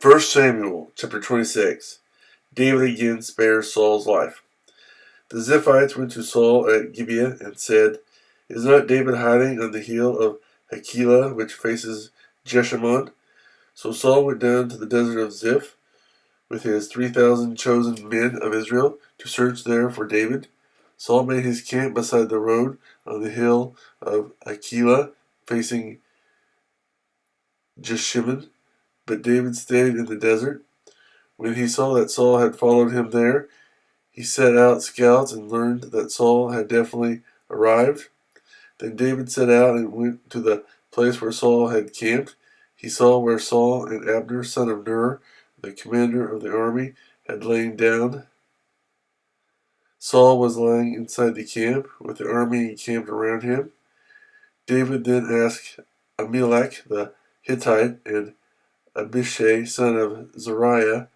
1 Samuel chapter 26. David again spares Saul's life. The Ziphites went to Saul at Gibeah and said, "Is not David hiding on the hill of Hakilah, which faces Jeshimon?" So Saul went down to the Desert of Ziph with his 3,000 chosen men of Israel to search there for David. Saul made his camp beside the road on the hill of Hakilah, facing Jeshimon, but David stayed in the desert. When he saw that Saul had followed him there, he sent out scouts and learned that Saul had definitely arrived. Then David set out and went to the place where Saul had camped. He saw where Saul and Abner, son of Ner, the commander of the army, had lain down. Saul was lying inside the camp, with the army encamped around him. David then asked Ahimelek the Hittite and Abishai, son of Zeruiah,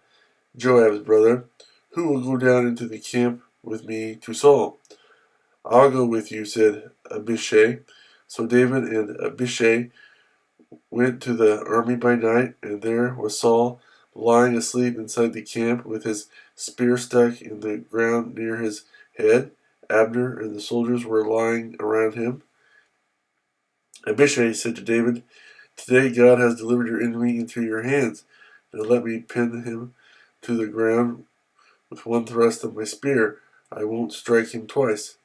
Joab's brother, "Who will go down into the camp with me to Saul?" "I'll go with you," said Abishai. So David and Abishai went to the army by night, and there was Saul lying asleep inside the camp with his spear stuck in the ground near his head. Abner and the soldiers were lying around him. Abishai said to David, "Today God has delivered your enemy into your hands. Now let me pin him to the ground with one thrust of my spear. I won't strike him twice."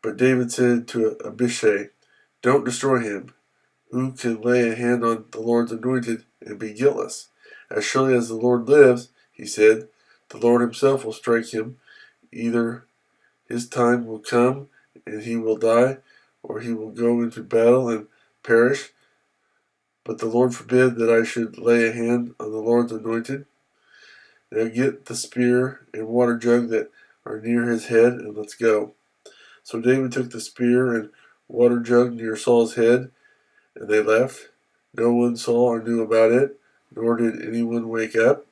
But David said to Abishai, "Don't destroy him. Who can lay a hand on the Lord's anointed and be guiltless? As surely as the Lord lives," he said, "the Lord himself will strike him. Either his time will come and he will die, or he will go into battle and perish. But the Lord forbid that I should lay a hand on the Lord's anointed. Now get the spear and water jug that are near his head, and let's go." So David took the spear and water jug near Saul's head, and they left. No one saw or knew about it, nor did anyone wake up.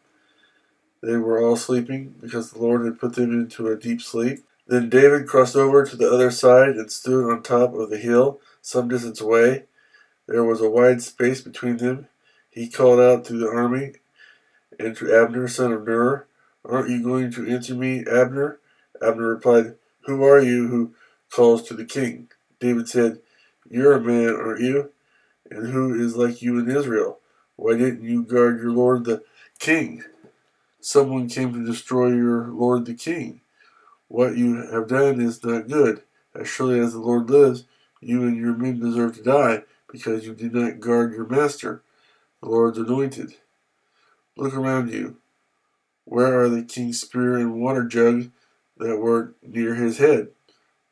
They were all sleeping, because the Lord had put them into a deep sleep. Then David crossed over to the other side and stood on top of the hill, some distance away. There was a wide space between them. He called out to the army and to Abner, son of Ner, "Aren't you going to answer me, Abner?" Abner replied, "Who are you who calls to the king?" David said, "You're a man, aren't you? And who is like you in Israel? Why didn't you guard your lord the king? Someone came to destroy your lord the king. What you have done is not good. As surely as the Lord lives, you and your men deserve to die, because you did not guard your master, the Lord's anointed. Look around you. Where are the king's spear and water jug that were near his head?"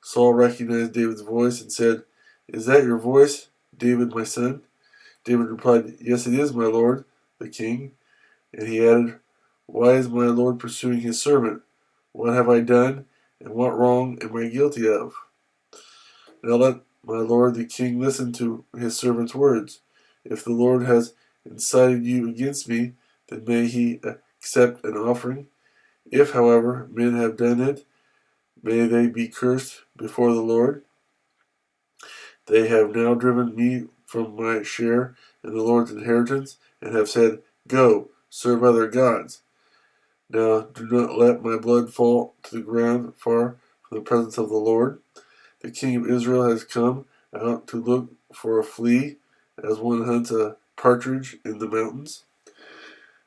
Saul recognized David's voice and said, "Is that your voice, David, my son?" David replied, "Yes, it is, my lord, the king." And he added, "Why is my lord pursuing his servant? What have I done, and what wrong am I guilty of? Now let my lord the king listen to his servant's words. If the Lord has incited you against me, then may he accept an offering. If, however, men have done it, may they be cursed before the Lord. They have now driven me from my share in the Lord's inheritance, and have said, 'Go, serve other gods.' Now do not let my blood fall to the ground far from the presence of the Lord. The king of Israel has come out to look for a flea, as one hunts a partridge in the mountains."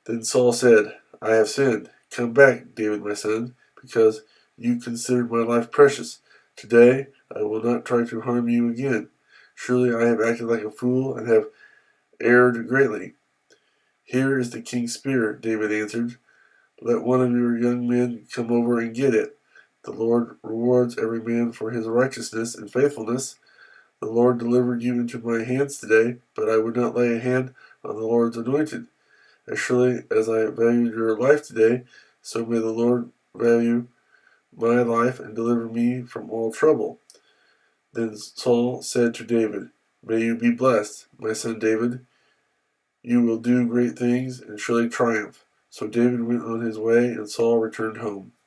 Then Saul said, "I have sinned. Come back, David my son, because you considered my life precious. Today I will not try to harm you again. Surely I have acted like a fool and have erred greatly." "Here is the king's spear," David answered. "Let one of your young men come over and get it. The Lord rewards every man for his righteousness and faithfulness. The Lord delivered you into my hands today, but I would not lay a hand on the Lord's anointed. As surely as I valued your life today, so may the Lord value my life and deliver me from all trouble." Then Saul said to David, "May you be blessed, my son David. You will do great things and surely triumph." So David went on his way, and Saul returned home.